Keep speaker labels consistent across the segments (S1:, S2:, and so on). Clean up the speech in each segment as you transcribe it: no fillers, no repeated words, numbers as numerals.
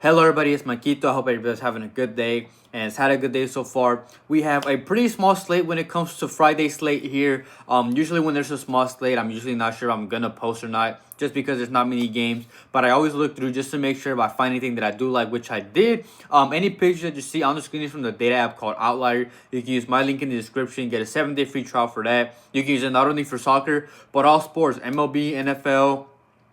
S1: Hello everybody, it's Makito. I hope everybody's having a good day and has had a good day so far. We have a pretty small slate when it comes to Friday slate here. Usually when there's a small slate, I'm usually not sure if I'm gonna post or not, just because there's not many games. But I always look through just to make sure if I find anything that I do like, which I did. Any picture that you see on the screen is from the data app called Outlier. You can use my link in the description, get a 7-day free trial for that. You can use it not only for soccer, but all sports, MLB, NFL,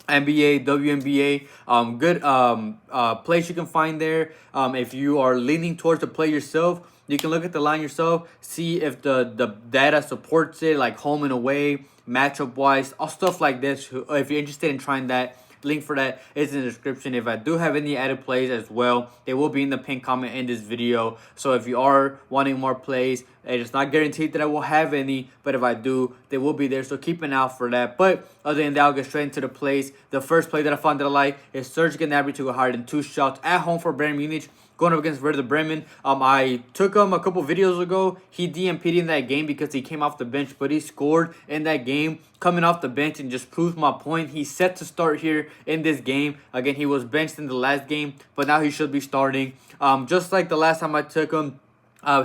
S1: NBA, WNBA, good plays you can find there. If you are leaning towards the play yourself, you can look at the line yourself, see if the data supports it, like home and away, matchup wise, all stuff like this. If you're interested in trying that, link for that is in the description. If I do have any added plays as well, they will be in the pinned comment in this video. So if you are wanting more plays, it's not guaranteed that I will have any, but if I do, they will be there. So keep an eye out for that. But other than that, I'll get straight into the plays. The first play that I found that I like is Serge Gnabry to go higher than 2 shots at home for Bayern Munich, going up against Werder Bremen. I took him a couple videos ago. He DMP'd in that game because he came off the bench, but he scored in that game coming off the bench and just proved my point. He's set to start here in this game. Again, he was benched in the last game, but now he should be starting. Just like the last time I took him,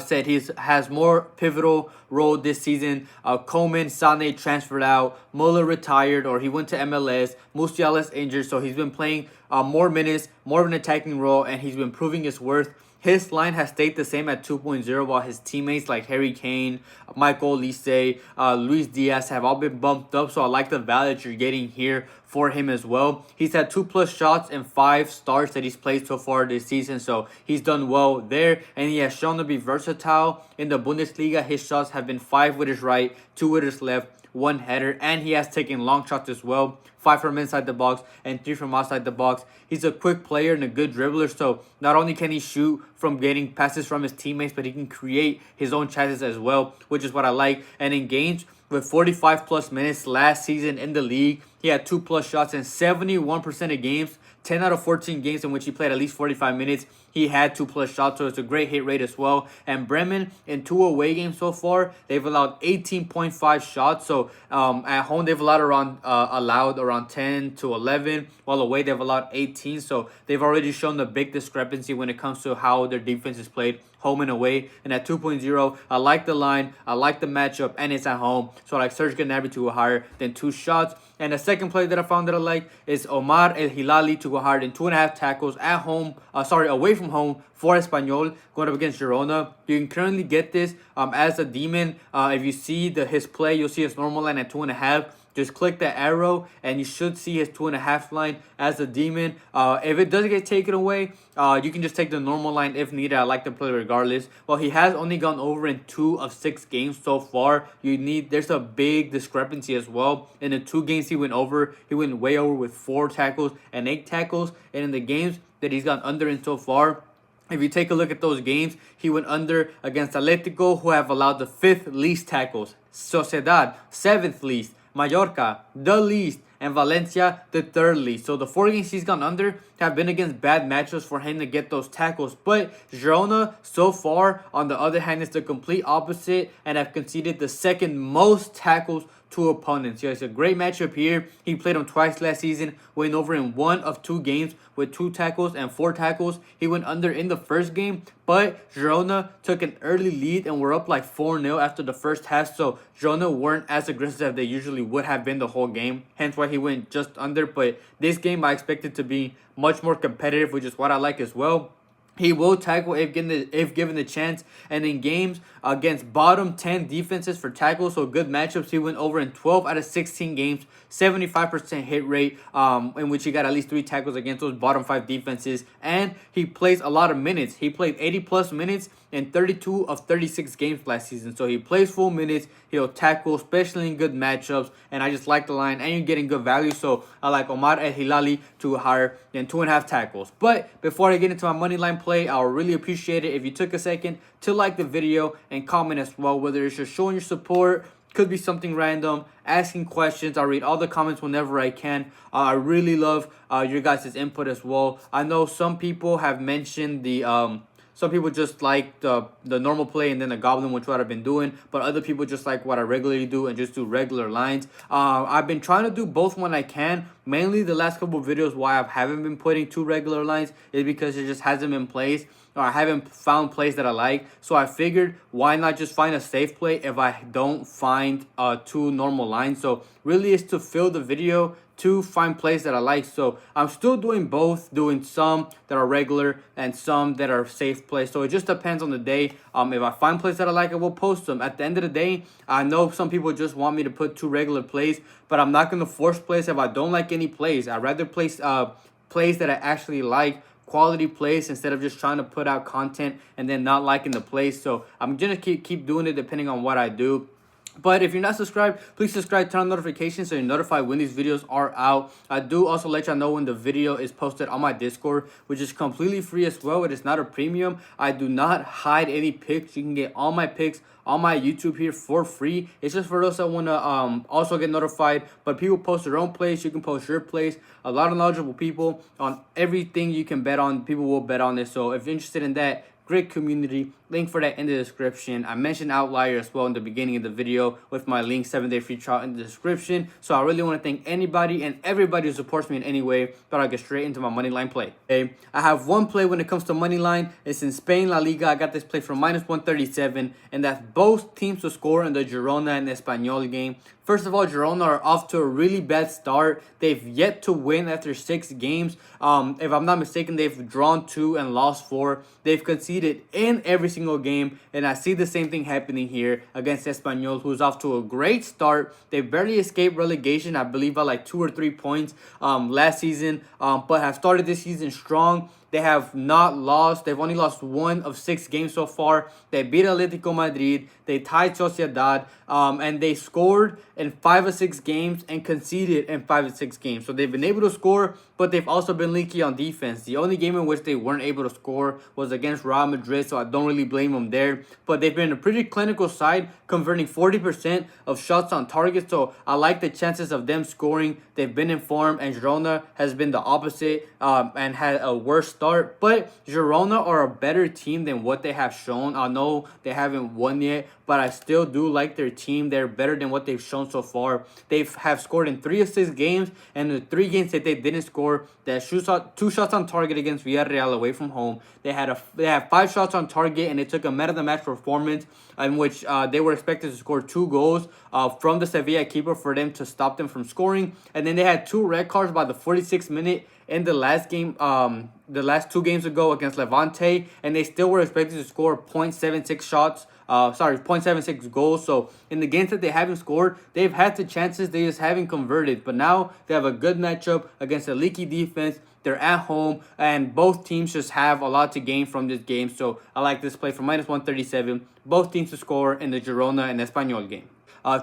S1: said he has more pivotal role this season. Coleman, Sane transferred out. Muller retired, or he went to MLS. Musiala's injured, so he's been playing more minutes, more of an attacking role, and he's been proving his worth. His line has stayed the same at 2.0, while his teammates like Harry Kane, Michael Olise, Luis Diaz have all been bumped up. So I like the value that you're getting here for him as well. He's had 2+ shots and 5 starts that he's played so far this season, so he's done well there, and he has shown to be versatile in the Bundesliga. His shots have been 5 with his right, 2 with his left, 1 header, and he has taken long shots as well, 5 from inside the box and 3 from outside the box. He's a quick player and a good dribbler, so not only can he shoot from getting passes from his teammates, but he can create his own chances as well, which is what I like. And in games with 45+ minutes last season in the league, he had 2+ shots in 71% of games. 10 out of 14 games in which he played at least 45 minutes, he had 2+ shots, so it's a great hit rate as well. And Bremen, in 2 away games so far, they've allowed 18.5 shots. So at home, they've allowed around 10 to 11, while away, they've allowed 18. So they've already shown the big discrepancy when it comes to how their defense is played, home and away. And at 2.0, I like the line, I like the matchup, and it's at home. So I like Serge Gnabry to go higher than 2 shots. And the second play that I found that I like is Omar El Hilali to go higher than 2.5 tackles at home, away from home for Espanyol, going up against Girona. You can currently get this as a demon. If you see his play, you'll see his normal line at 2.5. Just click the arrow and you should see his 2.5 line as a demon. If it does get taken away, you can just take the normal line if needed. I like the play regardless. Well, he has only gone over in 2 of 6 games so far. There's a big discrepancy as well. In the 2 games he went way over with 4 tackles and 8 tackles. And in the games that he's gone under in so far, if you take a look at those games, he went under against Atletico, who have allowed the 5th least tackles. Sociedad, 7th least. Mallorca, the least, and Valencia, the 3rd least. So the 4 games he's gone under have been against bad matchups for him to get those tackles. But Girona, so far, on the other hand, is the complete opposite and have conceded the 2nd most tackles to opponents. Yeah, it's a great matchup here. He played him twice last season, went over in 1 of 2 games with 2 tackles and 4 tackles. He went under in the first game, but Girona took an early lead and were up like 4-0 after the first half. So Girona weren't as aggressive as they usually would have been the whole game. Hence why he went just under. But this game I expect it to be much more competitive, which is what I like as well. He will tackle if given the chance. And in games against bottom 10 defenses for tackles, so good matchups, he went over in 12 out of 16 games, 75% hit rate, in which he got at least 3 tackles against those bottom 5 defenses. And he plays a lot of minutes. He played 80+ minutes in 32 of 36 games last season. So he plays full minutes. He'll tackle, especially in good matchups. And I just like the line, and you're getting good value. So I like Omar El Hilali to higher than 2.5 tackles. But before I get into my money line play, I would really appreciate it if you took a second to like the video and comment as well, whether it's just showing your support, could be something random, asking questions. I read all the comments whenever I can. I really love your guys' input as well. I know some people have mentioned the Some people just like the normal play and then the goblin, which what I've been doing. But other people just like what I regularly do and just do regular lines. I've been trying to do both when I can. Mainly the last couple of videos why I haven't been putting two regular lines is because it just hasn't been plays, or I haven't found plays that I like. So I figured, why not just find a safe play if I don't find two normal lines? So really is to fill the video to find plays that I like. So I'm still doing both, doing some that are regular and some that are safe plays. So it just depends on the day. If I find plays that I like, I will post them. At the end of the day, I know some people just want me to put two regular plays, but I'm not going to force plays if I don't like any plays. I'd rather place plays that I actually like, quality plays, instead of just trying to put out content and then not liking the plays. So I'm gonna keep doing it depending on what I do. But if you're not subscribed, please subscribe, turn on notifications so you're notified when these videos are out. I do also let y'all know when the video is posted on my Discord, which is completely free as well. It is not a premium. I do not hide any pics. You can get all my pics on my YouTube here for free. It's just for those that want to also get notified. But people post their own plays. You can post your plays. A lot of knowledgeable people on everything you can bet on. People will bet on this. So if you're interested in that, great community. Link for that in the description. I mentioned Outlier as well in the beginning of the video with my link, 7-day free trial in the description. So I really want to thank anybody and everybody who supports me in any way. But I'll get straight into my Moneyline play. Okay, I have one play when it comes to Moneyline. It's in Spain, La Liga. I got this play from -137. And that's both teams to score in the Girona and Espanyol game. First of all, Girona are off to a really bad start. They've yet to win after 6 games. If I'm not mistaken, they've drawn 2 and lost 4. They've conceded in every single game, and I see the same thing happening here against Espanyol, who's off to a great start. They barely escaped relegation, I believe, by like 2 or 3 points last season, but have started this season strong. They have not lost. They've only lost 1 of 6 games so far. They beat Atletico Madrid. They tied Sociedad. And they scored in 5 of 6 games and conceded in 5 of 6 games. So they've been able to score, but they've also been leaky on defense. The only game in which they weren't able to score was against Real Madrid, so I don't really blame them there. But they've been a pretty clinical side, converting 40% of shots on target. So I like the chances of them scoring. They've been in form, and Girona has been the opposite and had a worse start. But Girona are a better team than what they have shown. I know they haven't won yet, but I still do like their team. They're better than what they've shown so far. They have scored in 3 of 6 games, and the 3 games that they didn't score, they had 2 shots on target against Villarreal away from home. They have 5 shots on target, and it took a man of the match performance in which they were expected to score 2 goals from the Sevilla keeper for them to stop them from scoring. And then they had 2 red cards by the 46th minute in the last game, the last 2 games ago against Levante, and they still were expected to score 0.76 shots. 0.76 goals. So in the games that they haven't scored, they've had the chances, they just haven't converted. But now they have a good matchup against a leaky defense. They're at home, and both teams just have a lot to gain from this game. So I like this play from -137. Both teams to score in the Girona and Espanyol game.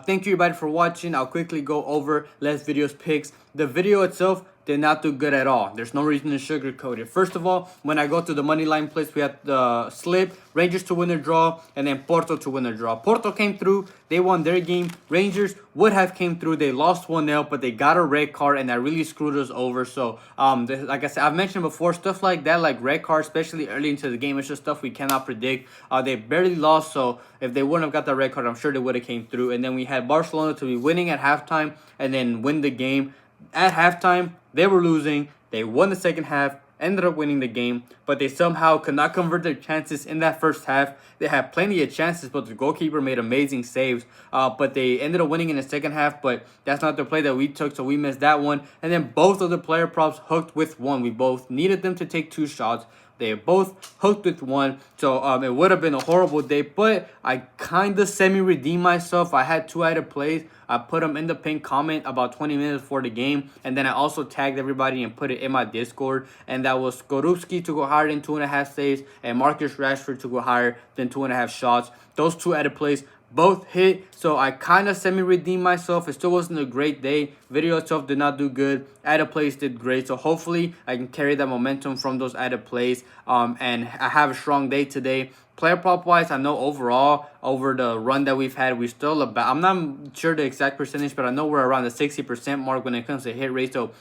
S1: Thank you everybody for watching. I'll quickly go over Les Videos picks. The video itself did not do good at all. There's no reason to sugarcoat it. First of all, when I go to the Moneyline place, we had the slip, Rangers to win a draw, and then Porto to win a draw. Porto came through. They won their game. Rangers would have came through. They lost 1-0, but they got a red card, and that really screwed us over. So, like I said, I've mentioned before, stuff like that, like red cards, especially early into the game, it's just stuff we cannot predict. They barely lost, so if they wouldn't have got the red card, I'm sure they would have came through. And then we had Barcelona to be winning at halftime and then win the game. At halftime, they were losing. They won the second half, ended up winning the game, but they somehow could not convert their chances in that first half. They had plenty of chances, but the goalkeeper made amazing saves. But they ended up winning in the second half, but that's not the play that we took, so we missed that one. And then both of the player props hooked with 1. We both needed them to take 2 shots. They both hooked with 1, so it would have been a horrible day, but I kind of semi-redeemed myself. I had 2 added plays. I put them in the pinned comment about 20 minutes before the game, and then I also tagged everybody and put it in my Discord, and that was Skorupski to go higher than 2.5 saves, and Marcus Rashford to go higher than 2.5 shots. Those 2 added plays both hit, so I kind of semi-redeemed myself. It still wasn't a great day, Video itself did not do good. Added plays did great. So hopefully I can carry that momentum from those added plays. And I have a strong day today. Player prop wise, I know overall over the run that we've had, we're still about, I'm not sure the exact percentage, but I know we're around the 60% mark when it comes to hit rate. So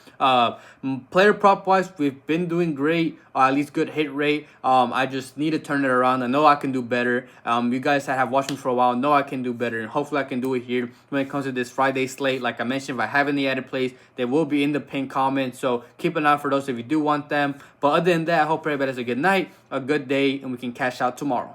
S1: player prop wise, we've been doing great, at least good hit rate. I just need to turn it around. I know I can do better. You guys that have watched me for a while know I can do better, and hopefully I can do it here when it comes to this Friday slate. Like I mentioned, if I have any added plays, they will be in the pinned comment. So keep an eye for those if you do want them. But other than that, I hope everybody has a good night, a good day, and we can cash out tomorrow.